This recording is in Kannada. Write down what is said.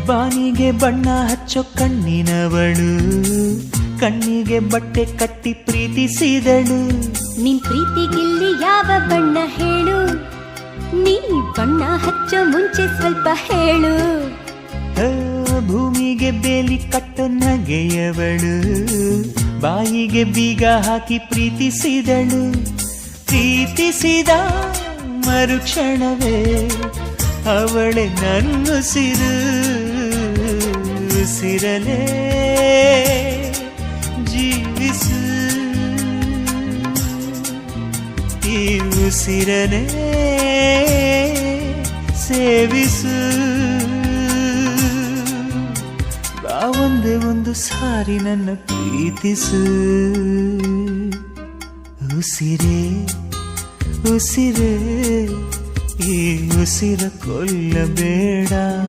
ಬಾನಿಗೆ ಬಣ್ಣ ಹಚ್ಚೋ ಕಣ್ಣಿನವಳು, ಕಣ್ಣಿಗೆ ಬಟ್ಟೆ ಕಟ್ಟಿ ಪ್ರೀತಿಸಿದಳು. ನಿನ್ ಪ್ರೀತಿಗಿಲ್ಲಿ ಯಾವ ಬಣ್ಣ ಹೇಳು, ನೀ ಬಣ್ಣ ಹಚ್ಚೋ ಮುಂಚೆ ಸ್ವಲ್ಪ ಹೇಳು. ಭೂಮಿಗೆ ಬೇಲಿ ಕಟ್ಟೋ ನಗೆಯವಳು, ಬಾಯಿಗೆ ಬೀಗ ಹಾಕಿ ಪ್ರೀತಿಸಿದಳು. ಪ್ರೀತಿಸಿದ ಮರುಕ್ಷಣವೇ ಅವಳೆ ನನ್ನುಸಿರು, ಉಸಿರಲೇ ಜೀವಿಸು, ಈ ಉಸಿರನೇ ಸೇವಿಸು. ಬಾ ಒಂದೇ ಒಂದು ಸಾರಿ ನನ್ನ ಪ್ರೀತಿಸು. ಉಸಿರೇ ಉಸಿರೇ ಈ ಉಸಿರ ಕೊಲ್ಲಬೇಡ.